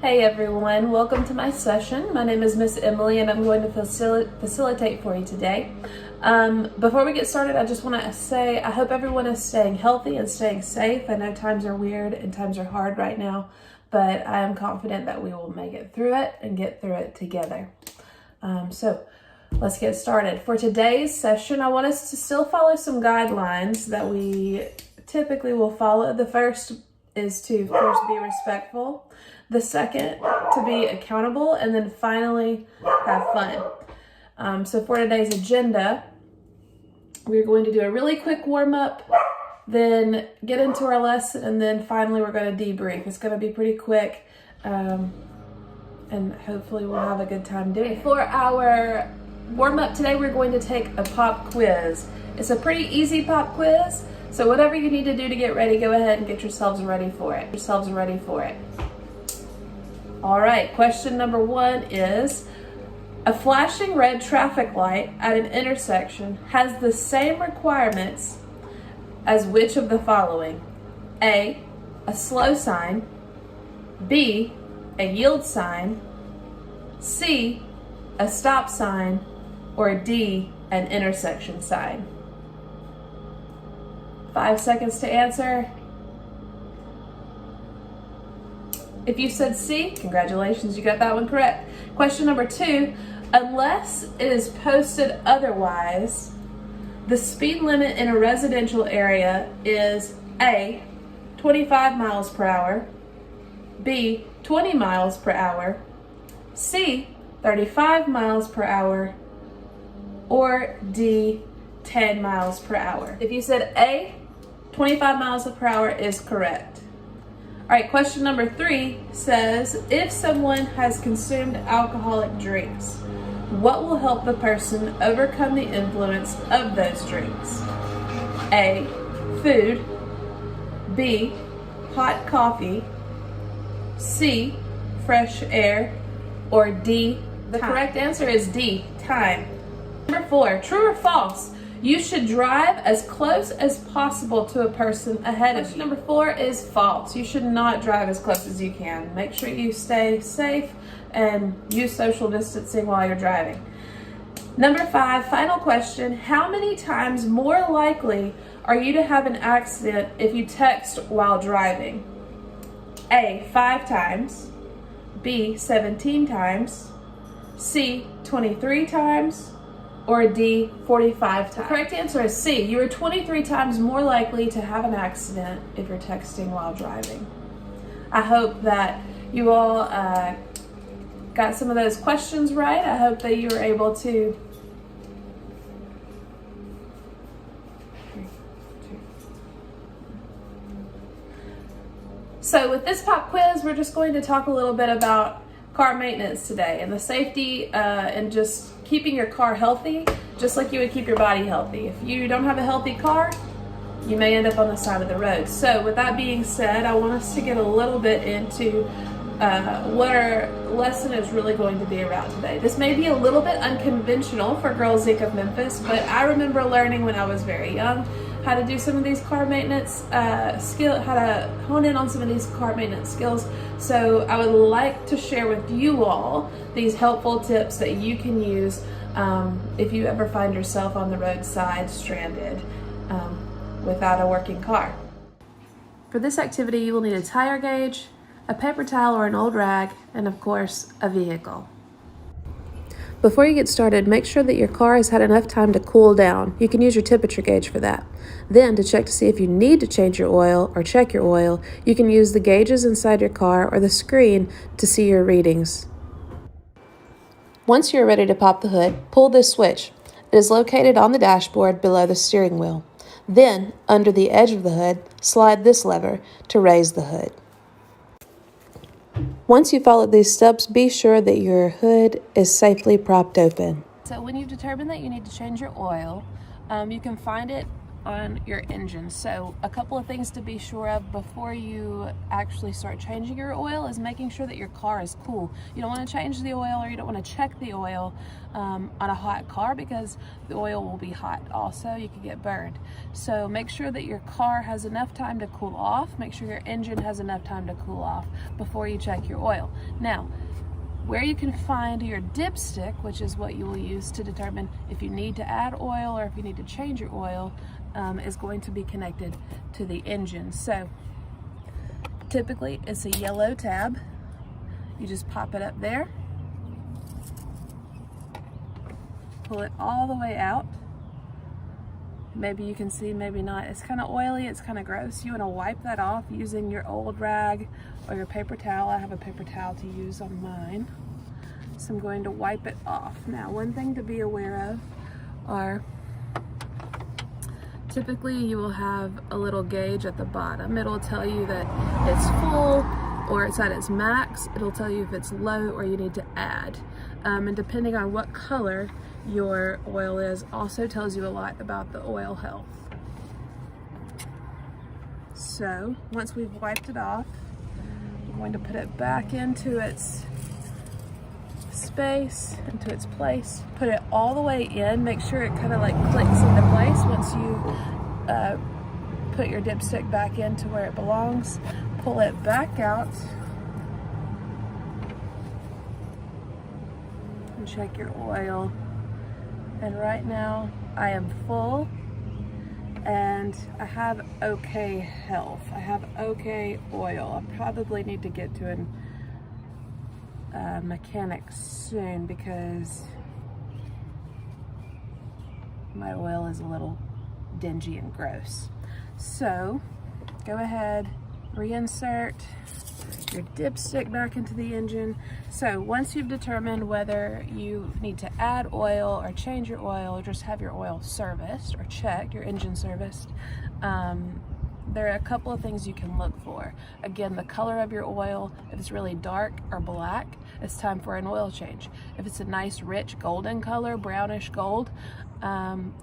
Hey everyone, welcome to my session. My name is Miss Emily and I'm going to facilitate for you today. Before we get started, I just want to say I hope everyone is staying healthy and staying safe. I know times are weird and times are hard right now, but I am confident that we will make it through it and get through it together. So let's get started. For today's session, I want us to still follow some guidelines that we typically will follow. The first is to, of course, be respectful. The second, to be accountable, and then finally, have fun. So for today's agenda, we're going to do a really quick warm-up, then get into our lesson, and then finally we're going to debrief. It's going to be pretty quick, and hopefully we'll have a good time doing it. For our warm-up today, we're going to take a pop quiz. It's a pretty easy pop quiz, so whatever you need to do to get ready, go ahead and get yourselves ready for it. All right, question number 1 is, a flashing red traffic light at an intersection has the same requirements as which of the following? A slow sign, B, a yield sign, C, a stop sign, or D, an intersection sign? 5 seconds to answer. If you said C, congratulations, you got that one correct. Question number 2, unless it is posted otherwise, the speed limit in a residential area is A, 25 miles per hour, B, 20 miles per hour, C, 35 miles per hour, or D, 10 miles per hour. If you said A, 25 miles per hour is correct. All right, question number 3 says, if someone has consumed alcoholic drinks, what will help the person overcome the influence of those drinks? A, food, B, hot coffee, C, fresh air, or D, the correct answer is D, time. Number 4, true or false? You should drive as close as possible to a person ahead of you. Question number 4 is false. You should not drive as close as you can. Make sure you stay safe and use social distancing while you're driving. Number 5, final question. How many times more likely are you to have an accident if you text while driving? A, 5 times, B, 17 times, C, 23 times, or D, 45 times? The correct answer is C. You are 23 times more likely to have an accident if you're texting while driving. I hope that you all got some of those questions right. I hope that you were able to So with this pop quiz, we're just going to talk a little bit about car maintenance today and the safety and just keeping your car healthy, just like you would keep your body healthy. If you don't have a healthy car, you may end up on the side of the road. So with that being said, I want us to get a little bit into what our lesson is really going to be about today. This may be a little bit unconventional for Girls Inc. of Memphis, but I remember learning when I was very young how to do some of these car maintenance how to hone in on some of these car maintenance skills. So I would like to share with you all these helpful tips that you can use if you ever find yourself on the roadside stranded without a working car. For this activity, you will need a tire gauge, a paper towel or an old rag, and of course, a vehicle. Before you get started, make sure that your car has had enough time to cool down. You can use your temperature gauge for that. Then, to check to see if you need to change your oil or check your oil, you can use the gauges inside your car or the screen to see your readings. Once you're ready to pop the hood, pull this switch. It is located on the dashboard below the steering wheel. Then, under the edge of the hood, slide this lever to raise the hood. Once you follow these steps, be sure that your hood is safely propped open. So when you've determined that you need to change your oil, you can find it on your engine. So a couple of things to be sure of before you actually start changing your oil is making sure that your car is cool. You don't want to change the oil, or you don't want to check the oil on a hot car, because the oil will be hot also. You can get burned. So make sure that your car has enough time to cool off. Make sure your engine has enough time to cool off before you check your oil. Now, where you can find your dipstick, which is what you will use to determine if you need to add oil or if you need to change your oil, is going to be connected to the engine. So typically it's a yellow tab. You just pop it up there, pull it all the way out. Maybe you can see, maybe not. It's kind of oily, it's kind of gross. You want to wipe that off using your old rag or your paper towel. I have a paper towel to use on mine. So I'm going to wipe it off. Now, one thing to be aware of are, typically you will have a little gauge at the bottom. It'll tell you that it's full or it's at its max. It'll tell you if it's low or you need to add. And depending on what color your oil is, also tells you a lot about the oil health. So once we've wiped it off, we're going to put it back into its space, into its place. Put it all the way in. Make sure it kind of like clicks into place once you put your dipstick back into where it belongs. Pull it back out and check your oil. And right now I am full and I have okay health. I have okay oil. I probably need to get to a mechanic soon because my oil is a little dingy and gross. So go ahead, reinsert your dipstick back into the engine. So once you've determined whether you need to add oil or change your oil or just have your oil serviced or checked, your engine serviced, there are a couple of things you can look for. Again, the color of your oil. If it's really dark or black, it's time for an oil change. If it's a nice rich golden color, brownish gold,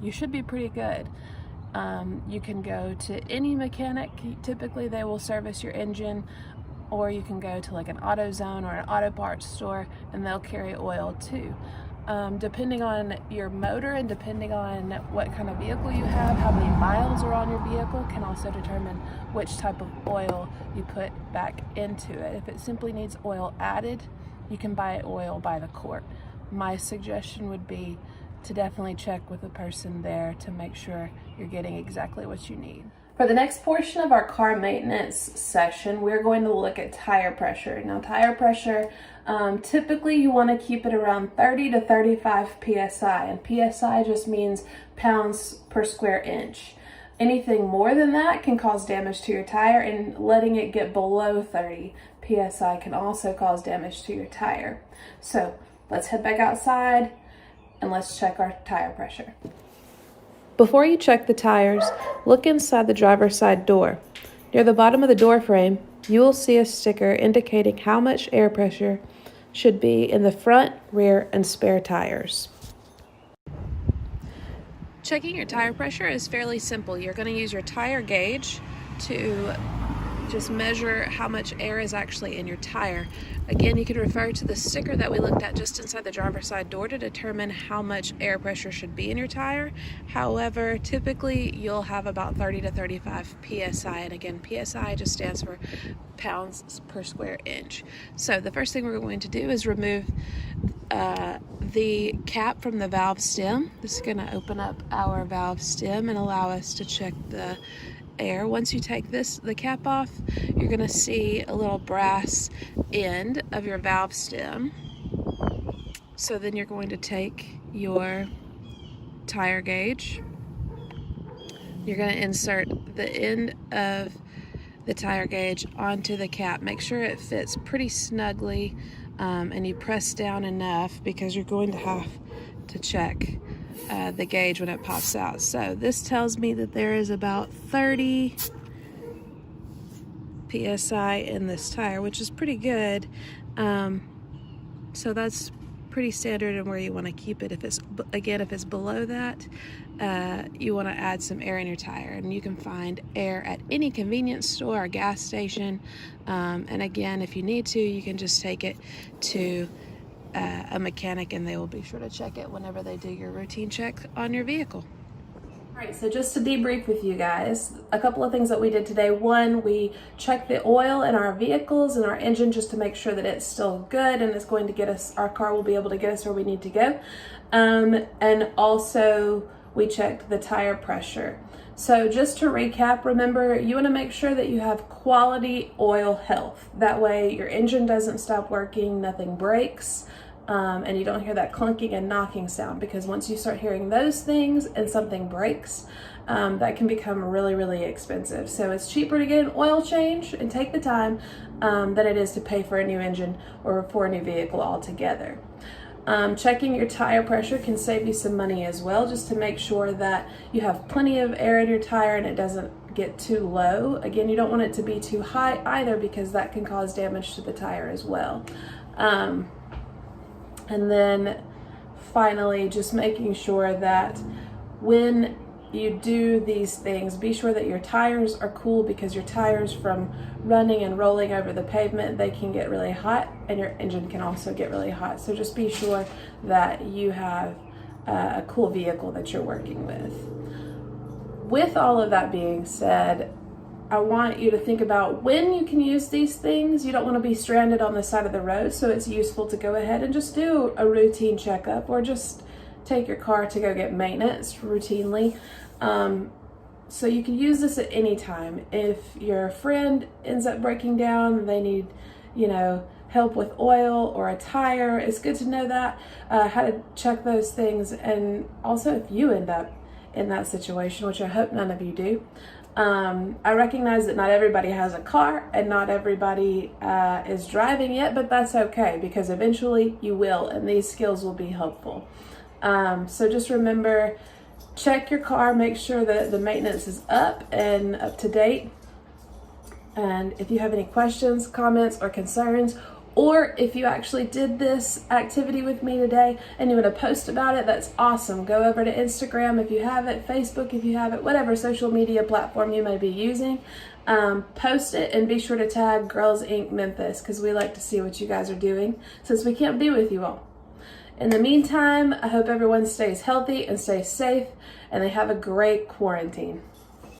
you should be pretty good. You can go to any mechanic. Typically they will service your engine, or you can go to like an AutoZone or an auto parts store and they'll carry oil too. Depending on your motor and depending on what kind of vehicle you have, how many miles are on your vehicle can also determine which type of oil you put back into it. If it simply needs oil added, you can buy oil by the quart. My suggestion would be to definitely check with the person there to make sure you're getting exactly what you need. For the next portion of our car maintenance session, we're going to look at tire pressure. Now, tire pressure, typically you want to keep it around 30 to 35 PSI, and PSI just means pounds per square inch. Anything more than that can cause damage to your tire, and letting it get below 30 PSI can also cause damage to your tire. So let's head back outside and let's check our tire pressure. Before you check the tires, look inside the driver's side door. Near the bottom of the door frame, you will see a sticker indicating how much air pressure should be in the front, rear, and spare tires. Checking your tire pressure is fairly simple. You're going to use your tire gauge to just measure how much air is actually in your tire. Again, you can refer to the sticker that we looked at just inside the driver's side door to determine how much air pressure should be in your tire. However, typically you'll have about 30 to 35 PSI, and again, PSI just stands for pounds per square inch. So the first thing we're going to do is remove the cap from the valve stem. This is going to open up our valve stem and allow us to check the air. Once you take the cap off, you're going to see a little brass end of your valve stem. So then you're going to take your tire gauge. You're going to insert the end of the tire gauge onto the cap. Make sure it fits pretty snugly, and you press down enough because you're going to have to check the gauge when it pops out. So this tells me that there is about 30 PSI in this tire, which is pretty good. So that's pretty standard and where you want to keep it. If it's below that, you want to add some air in your tire, and you can find air at any convenience store or gas station. And again, if you need to, you can just take it to a mechanic, and they will be sure to check it whenever they do your routine check on your vehicle. All right, so just to debrief with you guys, a couple of things that we did today. One, we checked the oil in our vehicles and our engine just to make sure that it's still good and it's going to get us, our car will be able to get us where we need to go. And also we checked the tire pressure. So just to recap, remember, you want to make sure that you have quality oil health. That way your engine doesn't stop working, nothing breaks. And you don't hear that clunking and knocking sound, because once you start hearing those things and something breaks, that can become really, really expensive. So it's cheaper to get an oil change and take the time than it is to pay for a new engine or for a new vehicle altogether. Checking your tire pressure can save you some money as well, just to make sure that you have plenty of air in your tire and it doesn't get too low. Again, you don't want it to be too high either, because that can cause damage to the tire as well. And then finally, just making sure that when you do these things, be sure that your tires are cool, because your tires, from running and rolling over the pavement, they can get really hot, and your engine can also get really hot. So just be sure that you have a cool vehicle that you're working with. With all of that being said, I want you to think about when you can use these things. You don't want to be stranded on the side of the road, so it's useful to go ahead and just do a routine checkup, or just take your car to go get maintenance routinely. So you can use this at any time. If your friend ends up breaking down, they need, help with oil or a tire, it's good to know that, how to check those things. And also, if you end up in that situation, which I hope none of you do, I recognize that not everybody has a car and not everybody is driving yet, but that's okay, because eventually you will, and these skills will be helpful. So just remember, check your car, make sure that the maintenance is up and up to date. And if you have any questions, comments, or concerns, or if you actually did this activity with me today and you want to post about it, that's awesome. Go over to Instagram if you have it, Facebook if you have it, whatever social media platform you may be using. Post it and be sure to tag Girls Inc. Memphis, because we like to see what you guys are doing since we can't be with you all. In the meantime, I hope everyone stays healthy and stays safe, and they have a great quarantine.